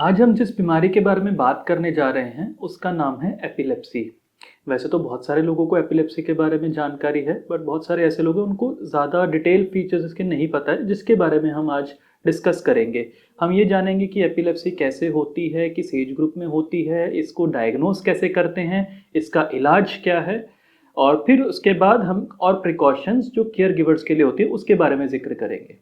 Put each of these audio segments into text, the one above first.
आज हम जिस बीमारी के बारे में बात करने जा रहे हैं उसका नाम है एपिलेप्सी। वैसे तो बहुत सारे लोगों को एपिलेप्सी के बारे में जानकारी है, बट बहुत सारे ऐसे लोग हैं उनको ज़्यादा डिटेल फीचर्स इसके नहीं पता है, जिसके बारे में हम आज डिस्कस करेंगे। हम ये जानेंगे कि एपिलेप्सी कैसे होती है, किस एज ग्रुप में होती है, इसको डायग्नोस कैसे करते हैं, इसका इलाज क्या है, और फिर उसके बाद हम और प्रिकॉशंस जो केयर गिवर्स के लिए होती है उसके बारे में जिक्र करेंगे।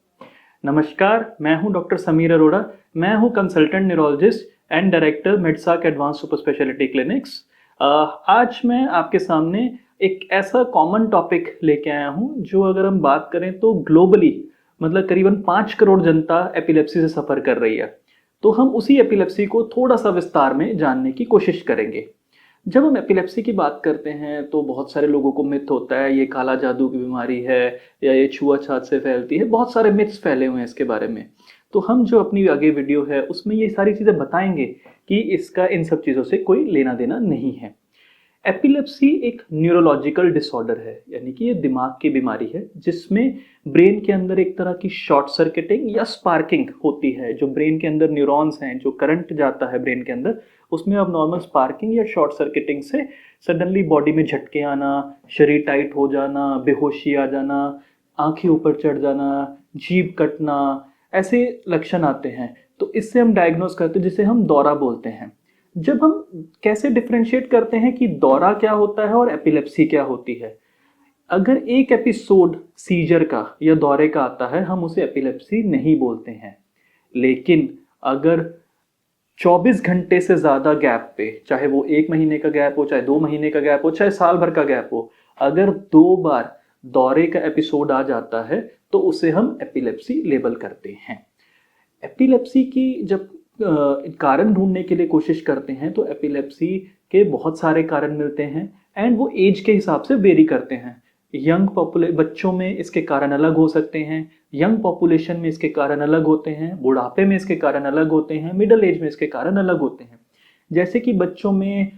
नमस्कार, मैं हूं डॉक्टर समीर अरोड़ा। मैं हूं consultant neurologist and director Medsak advance super speciality clinics. आज मैं आपके सामने एक ऐसा कॉमन टॉपिक लेके आया हूं जो अगर हम बात करें तो ग्लोबली मतलब करीबन 5 करोड़ जनता एपिलेप्सी से सफ़र कर रही है। तो हम उसी एपिलेप्सी को थोड़ा सा विस्तार में जानने की कोशिश करेंगे। जब हम एपिलेप्सी की बात करते हैं तो बहुत सारे लोगों को मिथ होता है ये काला जादू की बीमारी है या ये छुआछात से फैलती है। बहुत सारे मिथ्स फैले हुए हैं इसके बारे में। तो हम जो अपनी आगे वीडियो है उसमें ये सारी चीज़ें बताएंगे कि इसका इन सब चीज़ों से कोई लेना देना नहीं है। एपिलेप्सी एक न्यूरोलॉजिकल डिसऑर्डर है, यानी कि ये दिमाग की बीमारी है जिसमें ब्रेन के अंदर एक तरह की शॉर्ट सर्किटिंग या स्पार्किंग होती है। जो ब्रेन के अंदर न्यूरॉन्स हैं, जो करंट जाता है ब्रेन के अंदर, उसमें अब नॉर्मल स्पार्किंग या शॉर्ट सर्किटिंग से सडनली बॉडी में झटके आना, शरीर टाइट हो जाना, बेहोशी आ जाना, आंखें ऊपर चढ़ जाना, जीभ कटना, ऐसे लक्षण आते हैं। तो इससे हम डायग्नोस करते हैं, जिसे हम दौरा बोलते हैं। जब हम कैसे डिफरेंशिएट करते हैं कि दौरा क्या होता है और एपिलेप्सी क्या होती है। अगर एक एपिसोड सीजर का या दौरे का आता है हम उसे एपिलेप्सी नहीं बोलते हैं। लेकिन अगर 24 घंटे से ज़्यादा गैप पे, चाहे वो 1 महीने का गैप हो, चाहे 2 महीने का गैप हो, चाहे साल भर का गैप हो, अगर 2 बार दौरे का एपिसोड आ जाता है तो उसे हम एपिलेप्सी लेबल करते हैं। एपिलेप्सी की जब कारण ढूंढने के लिए कोशिश करते हैं तो एपिलेप्सी के बहुत सारे कारण मिलते हैं एंड वो एज के हिसाब से वेरी करते हैं। बच्चों में इसके कारण अलग हो सकते हैं, यंग पॉपुलेशन में इसके कारण अलग होते हैं, बुढ़ापे में इसके कारण अलग होते हैं, मिडिल एज में इसके कारण अलग होते हैं। जैसे कि बच्चों में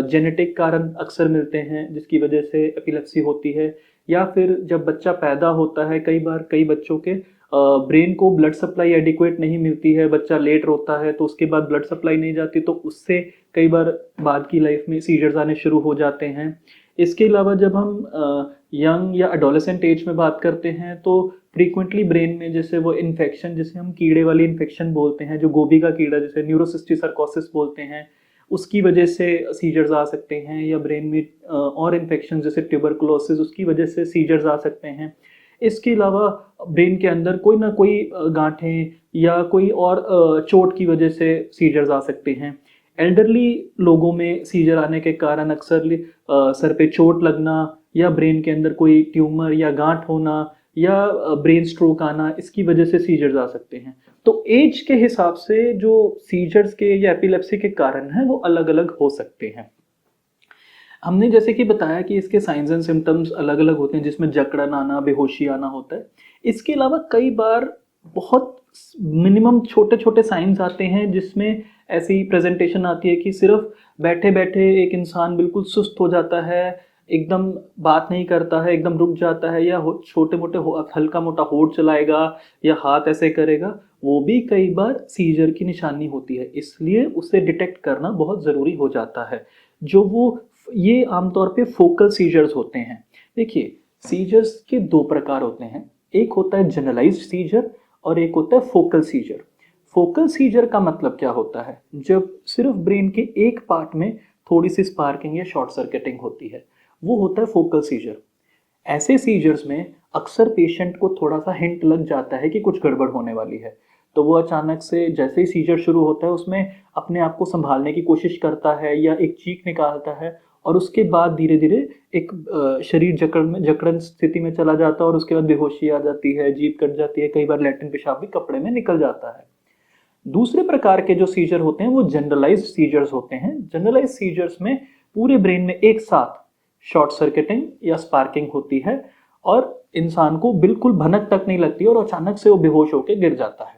जेनेटिक कारण अक्सर मिलते हैं जिसकी वजह से एपिलेप्सी होती है, या फिर जब बच्चा पैदा होता है कई बार कई बच्चों के ब्रेन को ब्लड सप्लाई एडिक्वेट नहीं मिलती है, बच्चा लेट रोता है तो उसके बाद ब्लड सप्लाई नहीं जाती, तो उससे कई बार बाद की लाइफ में सीजर्स आने शुरू हो जाते हैं। इसके अलावा जब हम यंग या एडोलेसेंट एज में बात करते हैं तो फ्रीक्वेंटली ब्रेन में जैसे वो इन्फेक्शन, जिसे हम कीड़े वाली इन्फेक्शन बोलते हैं, जो गोभी का कीड़ा जिसे न्यूरोसिस्टिसरकोसिस बोलते हैं, उसकी वजह से सीजर्स आ सकते हैं। या ब्रेन में और इन्फेक्शन जैसे ट्यूबरकुलोसिस, उसकी वजह से सीजर्स आ सकते हैं। इसके अलावा ब्रेन के अंदर कोई ना कोई गांठें या कोई और चोट की वजह से सीजर्स आ सकते हैं। एल्डरली लोगों में सीजर आने के कारण अक्सर सर पे चोट लगना या ब्रेन के अंदर कोई ट्यूमर या गांठ होना या ब्रेन स्ट्रोक आना, इसकी वजह से सीजर्स आ सकते हैं। तो एज के हिसाब से जो सीजर्स के या एपिलेप्सी के कारण हैं वो अलग अलग हो सकते हैं। हमने जैसे कि बताया कि इसके साइंस एंड सिम्टम्स अलग अलग होते हैं, जिसमें जकड़न आना, बेहोशी आना होता है। इसके अलावा कई बार बहुत मिनिमम छोटे छोटे साइंस आते हैं जिसमें ऐसी प्रेजेंटेशन आती है कि सिर्फ बैठे बैठे एक इंसान बिल्कुल सुस्त हो जाता है, एकदम बात नहीं करता है, एकदम रुक जाता है, या छोटे मोटे हल्का मोटा होठ चलाएगा या हाथ ऐसे करेगा, वो भी कई बार सीजर की निशानी होती है। इसलिए उसे डिटेक्ट करना बहुत ज़रूरी हो जाता है। ये आमतौर पे फोकल सीजर्स होते हैं। देखिए, सीजर्स के 2 प्रकार होते हैं, एक होता है जनरलाइज्ड सीजर और एक होता है फोकल सीजर। फोकल सीजर का मतलब क्या होता है? जब सिर्फ ब्रेन के एक पार्ट में थोड़ी सी स्पार्किंग या शॉर्ट सर्किटिंग होती है, वो होता है फोकल सीजर। ऐसे सीजर्स में अक्सर पेशेंट को थोड़ा सा हिंट लग जाता है कि कुछ गड़बड़ होने वाली है, तो वो अचानक से जैसे ही सीजर शुरू होता है उसमें अपने आप को संभालने की कोशिश करता है या एक चीख निकालता है, और उसके बाद धीरे धीरे एक शरीर जकड़न स्थिति में चला जाता है और उसके बाद बेहोशी आ जाती है, जीभ कट जाती है, कई बार लैट्रिन पेशाब भी कपड़े में निकल जाता है। दूसरे प्रकार के जो सीजर होते हैं वो जनरलाइज्ड सीजर्स होते हैं। जनरलाइज्ड सीजर्स में पूरे ब्रेन में एक साथ शॉर्ट सर्किटिंग या स्पार्किंग होती है और इंसान को बिल्कुल भनक तक नहीं लगती और अचानक से वो बेहोश होकर गिर जाता है।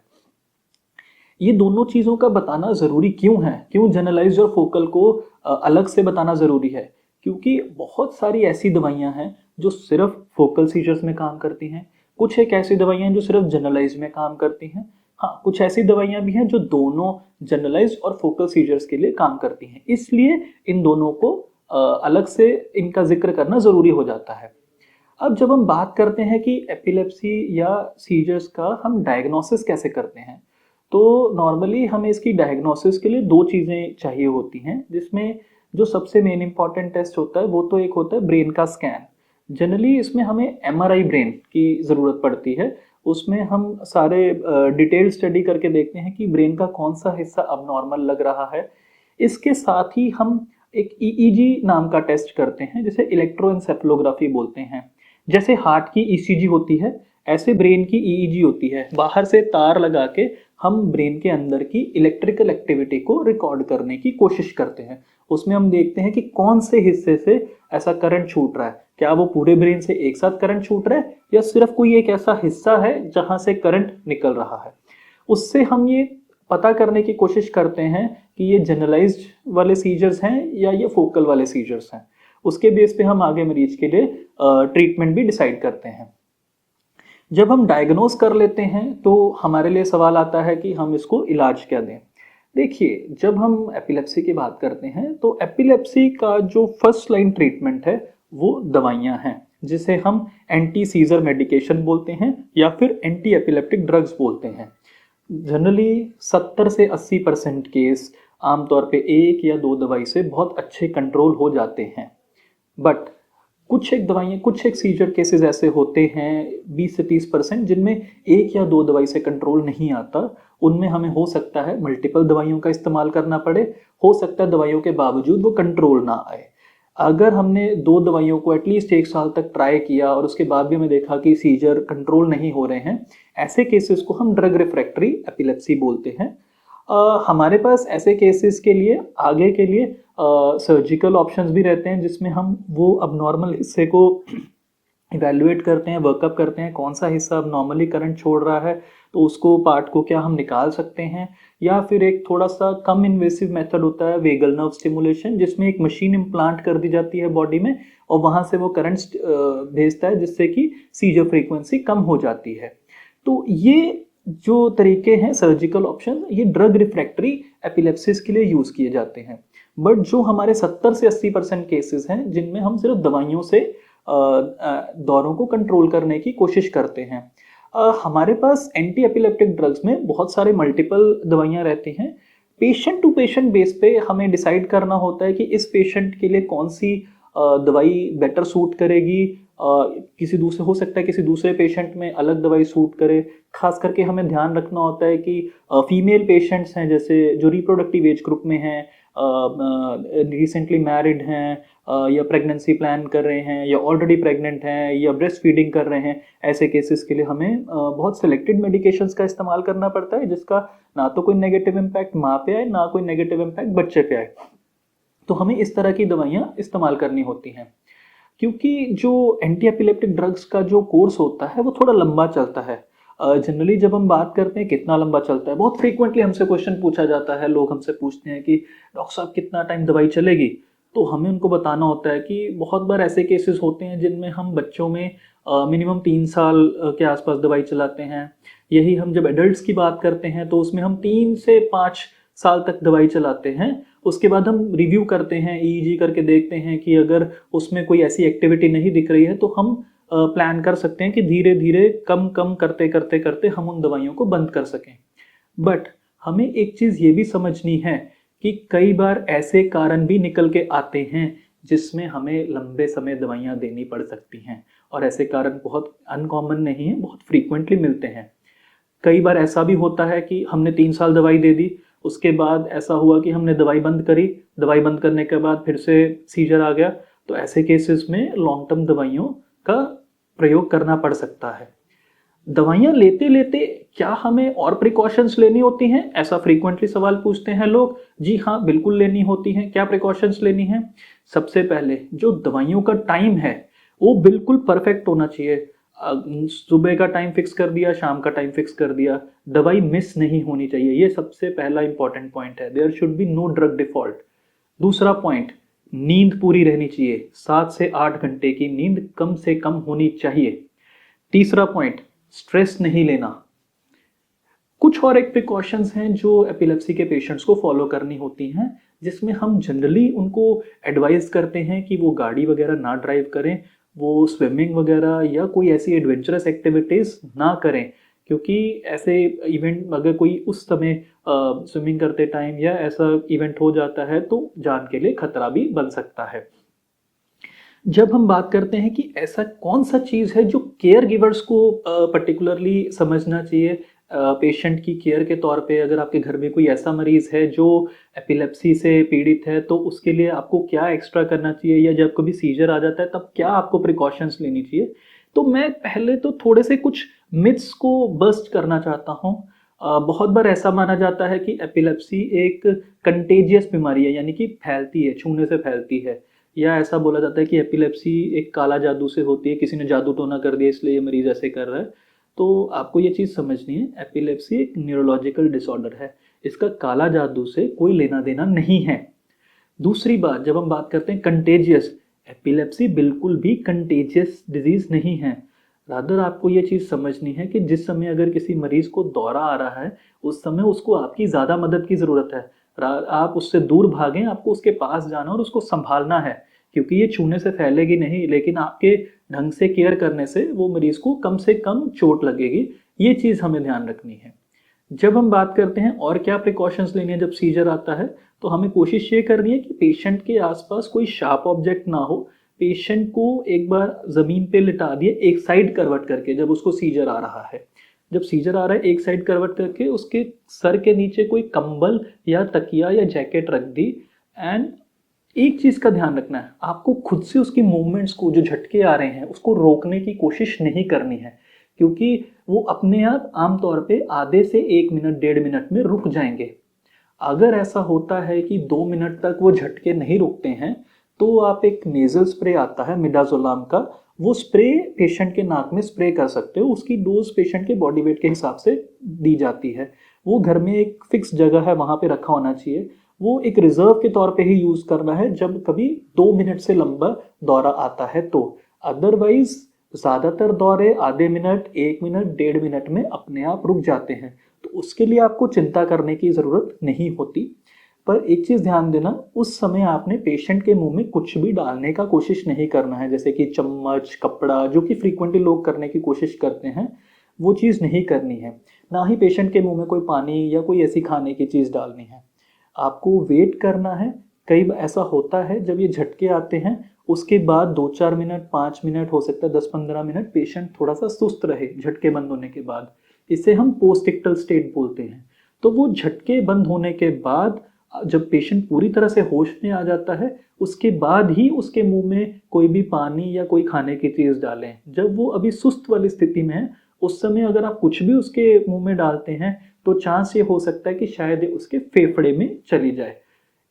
ये दोनों चीज़ों का बताना ज़रूरी क्यों है? क्यों जनरलाइज्ड और फोकल को अलग से बताना ज़रूरी है? क्योंकि बहुत सारी ऐसी दवाइयाँ हैं जो सिर्फ फोकल सीजर्स में काम करती हैं, कुछ एक ऐसी दवाइयाँ हैं जो सिर्फ जनरलाइज्ड में काम करती हैं, हाँ, कुछ ऐसी दवाइयाँ भी हैं जो दोनों जनरलाइज्ड और फोकल सीजर्स के लिए काम करती हैं, इसलिए इन दोनों को अलग से इनका जिक्र करना ज़रूरी हो जाता है। अब जब हम बात करते हैं कि एपिलेप्सी या सीजर्स का हम डायग्नोसिस कैसे करते हैं, तो नॉर्मली हमें इसकी डायग्नोसिस के लिए दो चीज़ें चाहिए होती हैं, जिसमें जो सबसे मेन इंपॉर्टेंट टेस्ट होता है वो तो एक होता है ब्रेन का स्कैन। जनरली इसमें हमें एमआरआई ब्रेन की ज़रूरत पड़ती है। उसमें हम सारे डिटेल स्टडी करके देखते हैं कि ब्रेन का कौन सा हिस्सा अबनॉर्मल लग रहा है। इसके साथ ही हम एक ईईजी नाम का टेस्ट करते हैं, जिसे इलेक्ट्रोएन्सेफलोग्राफी बोलते हैं। जैसे हार्ट की ईसीजी होती है, ऐसे ब्रेन की ईईजी होती है। बाहर से तार लगा के हम ब्रेन के अंदर की इलेक्ट्रिकल एक्टिविटी को रिकॉर्ड करने की कोशिश करते हैं। उसमें हम देखते हैं कि कौन से हिस्से से ऐसा करंट छूट रहा है, क्या वो पूरे ब्रेन से एक साथ करंट छूट रहा है या सिर्फ कोई एक ऐसा हिस्सा है जहां से करंट निकल रहा है। उससे हम ये पता करने की कोशिश करते हैं कि ये जनरलाइज्ड वाले सीजर्स हैं या ये फोकल वाले सीजर्स हैं। उसके बेस पे हम आगे मरीज के लिए ट्रीटमेंट भी डिसाइड करते हैं। जब हम डायग्नोस कर लेते हैं तो हमारे लिए सवाल आता है कि हम इसको इलाज क्या दें। देखिए, जब हम एपिलेप्सी की बात करते हैं तो एपिलेप्सी का जो फर्स्ट लाइन ट्रीटमेंट है वो दवाइयाँ हैं, जिसे हम एंटी सीजर मेडिकेशन बोलते हैं या फिर एंटी एपिलेप्टिक ड्रग्स बोलते हैं। जनरली 70 से 80% केस आमतौर पे एक या दो दवाई से बहुत अच्छे कंट्रोल हो जाते हैं। बट कुछ एक सीजर केसेस ऐसे होते हैं 20 से 30% जिनमें एक या दो दवाई से कंट्रोल नहीं आता। उनमें हमें हो सकता है मल्टीपल दवाइयों का इस्तेमाल करना पड़े, हो सकता है दवाइयों के बावजूद वो कंट्रोल ना आए। अगर हमने दो दवाइयों को एटलीस्ट 1 साल तक ट्राई किया और उसके बाद भी हमें देखा कि सीजर कंट्रोल नहीं हो रहे हैं, ऐसे केसेस को हम ड्रग रिफ्रैक्टरी एपिलेप्सी बोलते हैं। हमारे पास ऐसे केसेस के लिए आगे के लिए सर्जिकल ऑप्शंस भी रहते हैं, जिसमें हम वो अबनॉर्मल हिस्से को इवेल्युएट करते हैं, वर्कअप करते हैं, कौन सा हिस्सा अब नॉर्मली करंट छोड़ रहा है, तो उसको पार्ट को क्या हम निकाल सकते हैं। या फिर एक थोड़ा सा कम इन्वेसिव मेथड होता है वेगल नर्व स्टिमुलेशन, जिसमें एक मशीन इम्प्लांट कर दी जाती है बॉडी में और वहाँ से वो करंट भेजता है, जिससे कि सीजर फ्रीक्वेंसी कम हो जाती है। तो ये जो तरीके हैं सर्जिकल ऑप्शन, ये ड्रग रिफ्रैक्टरी एपिलेप्सिस के लिए यूज़ किए जाते हैं। बट जो हमारे 70 से 80% केसेस हैं जिनमें हम सिर्फ दवाइयों से दौरों को कंट्रोल करने की कोशिश करते हैं। हमारे पास एंटी एपिलेप्टिक ड्रग्स में बहुत सारे मल्टीपल दवाइयाँ रहती हैं। पेशेंट टू पेशेंट बेस पे हमें डिसाइड करना होता है कि इस पेशेंट के लिए कौन सी दवाई बेटर सूट करेगी। किसी दूसरे हो सकता है किसी दूसरे पेशेंट में अलग दवाई सूट करे। खास करके हमें ध्यान रखना होता है कि फीमेल पेशेंट्स हैं, जैसे जो रिप्रोडक्टिव एज ग्रुप में हैं, रिसेंटली मैरिड हैं, या प्रेगनेंसी प्लान कर रहे हैं, या ऑलरेडी प्रेग्नेंट हैं, या ब्रेस्ट फीडिंग कर रहे हैं, ऐसे केसेस के लिए हमें बहुत सिलेक्टेड मेडिकेशंस का इस्तेमाल करना पड़ता है, जिसका ना तो कोई नेगेटिव इम्पैक्ट माँ पे आए, ना कोई नेगेटिव इम्पैक्ट बच्चे पे आए। तो हमें इस तरह की दवाइयाँ इस्तेमाल करनी होती हैं। क्योंकि जो एंटी एपिलेप्टिक ड्रग्स का जो कोर्स होता है वो थोड़ा लंबा चलता है। जनरली जब हम बात करते हैं कितना लंबा चलता है, बहुत फ्रीक्वेंटली हमसे क्वेश्चन पूछा जाता है, लोग हमसे पूछते हैं कि डॉक्टर साहब कितना टाइम दवाई चलेगी। तो हमें उनको बताना होता है कि बहुत बार ऐसे केसेस होते हैं जिनमें हम बच्चों में मिनिमम 3 साल के आसपास दवाई चलाते हैं। यही हम जब एडल्ट्स की बात करते हैं तो उसमें हम 3 से 5 साल तक दवाई चलाते हैं। उसके बाद हम रिव्यू करते हैं, ईईजी करके देखते हैं कि अगर उसमें कोई ऐसी एक्टिविटी नहीं दिख रही है तो हम प्लान कर सकते हैं कि धीरे धीरे कम कम करते करते करते हम उन दवाइयों को बंद कर सकें। बट हमें एक चीज़ ये भी समझनी है कि कई बार ऐसे कारण भी निकल के आते हैं जिसमें हमें लंबे समय दवाइयाँ देनी पड़ सकती हैं, और ऐसे कारण बहुत अनकॉमन नहीं है, बहुत फ्रीक्वेंटली मिलते हैं। कई बार ऐसा भी होता है कि हमने 3 साल दवाई दे दी, उसके बाद ऐसा हुआ कि हमने दवाई बंद करी, दवाई बंद करने के बाद फिर से सीजर आ गया। तो ऐसे केसेस में लॉन्ग टर्म दवाइयों का प्रयोग करना पड़ सकता है। दवाइयाँ लेते लेते क्या हमें और प्रिकॉशंस लेनी होती हैं, ऐसा फ्रीक्वेंटली सवाल पूछते हैं लोग। जी हाँ, बिल्कुल लेनी होती हैं। क्या प्रिकॉशंस लेनी है? सबसे पहले जो दवाइयों का टाइम है वो बिल्कुल परफेक्ट होना चाहिए। सुबह का टाइम फिक्स कर दिया, शाम का टाइम फिक्स कर दिया, दवाई मिस नहीं होनी चाहिए। ये सबसे पहला इंपॉर्टेंट पॉइंट है। There should be no drug default. दूसरा पॉइंट, नींद पूरी रहनी चाहिए। 7 से 8 घंटे की नींद कम से कम होनी चाहिए। तीसरा पॉइंट, स्ट्रेस नहीं लेना। कुछ और एक प्रिकॉशंस हैं जो एपिलेप्सी के पेशेंट्स को फॉलो करनी होती हैं, जिसमें हम जनरली उनको एडवाइस करते हैं कि वो गाड़ी वगैरह ना ड्राइव करें, वो स्विमिंग वगैरह या कोई ऐसी एडवेंचरस एक्टिविटीज़ ना करें, क्योंकि ऐसे इवेंट अगर कोई उस समय स्विमिंग करते टाइम या ऐसा इवेंट हो जाता है तो जान के लिए खतरा भी बन सकता है। जब हम बात करते हैं कि ऐसा कौन सा चीज़ है जो केयर गिवर्स को पर्टिकुलरली समझना चाहिए पेशेंट की केयर के तौर पे, अगर आपके घर में कोई ऐसा मरीज़ है जो एपिलेप्सी से पीड़ित है तो उसके लिए आपको क्या एक्स्ट्रा करना चाहिए, या जब कभी सीजर आ जाता है तब क्या आपको प्रिकॉशंस लेनी चाहिए। तो मैं पहले तो थोड़े से कुछ मिथ्स को बस्ट करना चाहता हूँ। बहुत बार ऐसा माना जाता है कि एपिलेप्सी एक कंटेजियस बीमारी है, यानी कि फैलती है, छूने से फैलती है, या ऐसा बोला जाता है कि एपिलेप्सी एक काला जादू से होती है, किसी ने जादू टोना कर दिया इसलिए ये मरीज ऐसे कर रहा है। तो आपको ये चीज़ समझनी है, एपिलेप्सी एक न्यूरोलॉजिकल डिसऑर्डर है, इसका काला जादू से कोई लेना देना नहीं है। दूसरी बात, जब हम बात करते हैं कंटेजियस, एपिलेप्सी बिल्कुल भी कंटेजियस डिजीज नहीं है। रादर आपको ये चीज़ समझनी है कि जिस समय अगर किसी मरीज को दौरा आ रहा है उस समय उसको आपकी ज़्यादा मदद की ज़रूरत है। आप उससे दूर भागें, आपको उसके पास जाना और उसको संभालना है, क्योंकि ये छूने से फैलेगी नहीं, लेकिन आपके ढंग से केयर करने से वो मरीज को कम से कम चोट लगेगी। ये चीज़ हमें ध्यान रखनी है। जब हम बात करते हैं और क्या प्रिकॉशंस लेनी है जब सीजर आता है, तो हमें कोशिश ये करनी है कि पेशेंट के आसपास कोई शार्प ऑब्जेक्ट ना हो। पेशेंट को एक बार ज़मीन पे लिटा दिए एक साइड करवट करके, जब उसको सीजर आ रहा है, जब सीजर आ रहा है एक साइड करवट करके उसके सर के नीचे कोई कंबल या तकिया या जैकेट रख दी। एंड एक चीज़ का ध्यान रखना है, आपको खुद से उसकी मूवमेंट्स को, जो झटके आ रहे हैं उसको रोकने की कोशिश नहीं करनी है, क्योंकि वो अपने आप आमतौर पे आधे से 1 मिनट 1.5 मिनट में रुक जाएंगे। अगर ऐसा होता है कि 2 मिनट तक वो झटके नहीं रुकते हैं तो आप एक नेजल स्प्रे आता है मिडाजोलाम का, वो स्प्रे पेशेंट के नाक में स्प्रे कर सकते हो। उसकी डोज पेशेंट के बॉडी वेट के हिसाब से दी जाती है। वो घर में एक फिक्स जगह है वहाँ पे रखा होना चाहिए। वो एक रिजर्व के तौर पे ही यूज़ करना है जब कभी 2 मिनट से लंबा दौरा आता है तो। अदरवाइज ज़्यादातर दौरे आधे मिनट, 1 मिनट, 1.5 मिनट में अपने आप रुक जाते हैं, तो उसके लिए आपको चिंता करने की ज़रूरत नहीं होती। पर एक चीज़ ध्यान देना, उस समय आपने पेशेंट के मुंह में कुछ भी डालने का कोशिश नहीं करना है, जैसे कि चम्मच, कपड़ा, जो कि फ्रीक्वेंटली लोग करने की कोशिश करते हैं, वो चीज़ नहीं करनी है। ना ही पेशेंट के मुंह में कोई पानी या कोई ऐसी खाने की चीज़ डालनी है। आपको वेट करना है। कई बार ऐसा होता है जब ये झटके आते हैं उसके बाद 2-4 मिनट, 5 मिनट, हो सकता है 10-15 मिनट पेशेंट थोड़ा सा सुस्त रहे झटके बंद होने के बाद, इसे हम पोस्ट इक्टल स्टेट बोलते हैं। तो वो झटके बंद होने के बाद जब पेशेंट पूरी तरह से होश में आ जाता है उसके बाद ही उसके मुंह में कोई भी पानी या कोई खाने की चीज़ डालें। जब वो अभी सुस्त वाली स्थिति में है उस समय अगर आप कुछ भी उसके मुंह में डालते हैं तो चांस ये हो सकता है कि शायद उसके फेफड़े में चली जाए।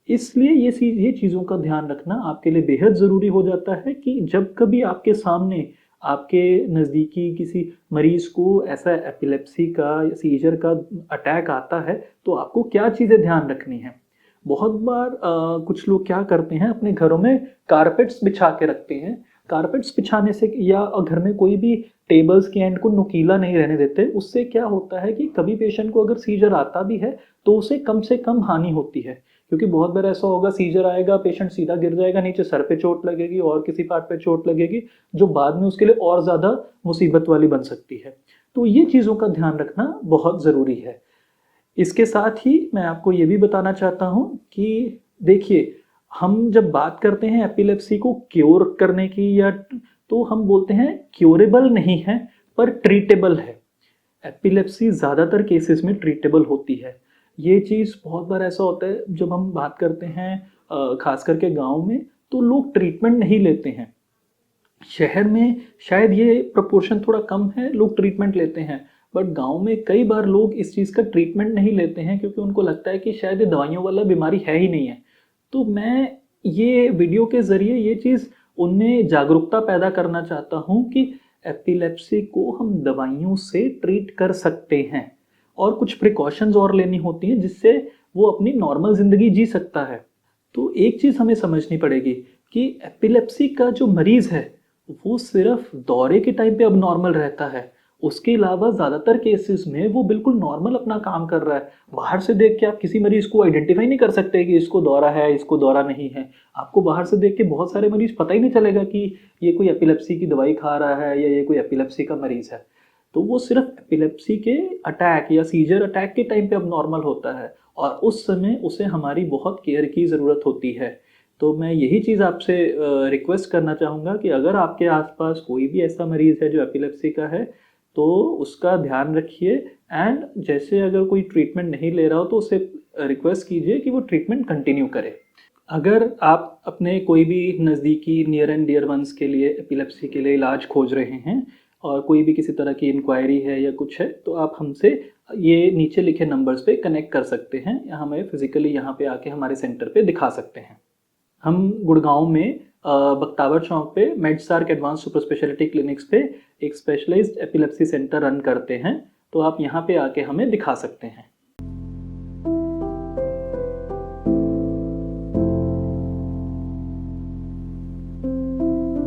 इसलिए ये चीज़ों का ध्यान रखना आपके लिए बेहद ज़रूरी हो जाता है कि जब कभी आपके सामने, आपके नज़दीकी किसी मरीज़ को ऐसा एपिलेप्सी का या सीजर का अटैक आता है तो आपको क्या चीज़ें ध्यान रखनी है। बहुत बार कुछ लोग क्या करते हैं, अपने घरों में कारपेट्स बिछा के रखते हैं। कारपेट्स बिछाने से या घर में कोई भी टेबल्स के एंड को नुकीला नहीं रहने देते, उससे क्या होता है कि कभी पेशेंट को अगर सीजर आता भी है तो उसे कम से कम हानि होती है। क्योंकि बहुत बार ऐसा होगा, सीजर आएगा, पेशेंट सीधा गिर जाएगा नीचे, सर पे चोट लगेगी और किसी पार्ट पे चोट लगेगी जो बाद में उसके लिए और ज़्यादा मुसीबत वाली बन सकती है। तो ये चीज़ों का ध्यान रखना बहुत ज़रूरी है। इसके साथ ही मैं आपको ये भी बताना चाहता हूँ कि देखिए, हम जब बात करते हैं एपिलेप्सी को क्योर करने की, या तो हम बोलते हैं क्योरेबल नहीं है पर ट्रीटेबल है। एपिलेप्सी ज़्यादातर केसेस में ट्रीटेबल होती है। ये चीज़ बहुत बार ऐसा होता है जब हम बात करते हैं खास करके गांव में, तो लोग ट्रीटमेंट नहीं लेते हैं। शहर में शायद ये प्रोपोर्शन थोड़ा कम है, लोग ट्रीटमेंट लेते हैं, बट गांव में कई बार लोग इस चीज़ का ट्रीटमेंट नहीं लेते हैं क्योंकि उनको लगता है कि शायद ये दवाइयों वाला बीमारी है ही नहीं है। तो मैं ये वीडियो के ज़रिए ये चीज़ उनमें जागरूकता पैदा करना चाहता हूँ कि एपिलेप्सी को हम दवाइयों से ट्रीट कर सकते हैं और कुछ प्रिकॉशंस और लेनी होती हैं जिससे वो अपनी नॉर्मल ज़िंदगी जी सकता है। तो एक चीज़ हमें समझनी पड़ेगी कि एपिलेप्सी का जो मरीज़ है वो सिर्फ दौरे के टाइम पे अब नॉर्मल रहता है, उसके अलावा ज़्यादातर केसेस में वो बिल्कुल नॉर्मल अपना काम कर रहा है। बाहर से देख के आप किसी मरीज को आइडेंटिफाई नहीं कर सकते कि इसको दौरा है, इसको दौरा नहीं है। आपको बाहर से देख के बहुत सारे मरीज पता ही नहीं चलेगा कि ये कोई एपिलेप्सी की दवाई खा रहा है या ये कोई एपिलेप्सी का मरीज है। तो वो सिर्फ एपिलेप्सी के अटैक या सीजर अटैक के टाइम पे अब नॉर्मल होता है और उस समय उसे हमारी बहुत केयर की ज़रूरत होती है। तो मैं यही चीज़ आपसे रिक्वेस्ट करना चाहूँगा कि अगर आपके आसपास कोई भी ऐसा मरीज़ है जो एपिलेप्सी का है, तो उसका ध्यान रखिए एंड जैसे अगर कोई ट्रीटमेंट नहीं ले रहा हो तो उसे रिक्वेस्ट कीजिए कि वो ट्रीटमेंट कंटिन्यू करे। अगर आप अपने कोई भी नज़दीकी नियर एंड डियर वंस के लिए एपिलेप्सी के लिए इलाज खोज रहे हैं और कोई भी किसी तरह की इंक्वायरी है या कुछ है, तो आप हमसे ये नीचे लिखे नंबर्स पे कनेक्ट कर सकते हैं या हमें फिजिकली यहाँ पे आके हमारे सेंटर पे दिखा सकते हैं। हम गुड़गांव में बख्तावर चौक पे मेडसार्क एडवांस सुपर स्पेशलिटी क्लिनिक्स पे एक स्पेशलाइज्ड एपिलेप्सी सेंटर रन करते हैं, तो आप यहाँ पे आके हमें दिखा सकते हैं।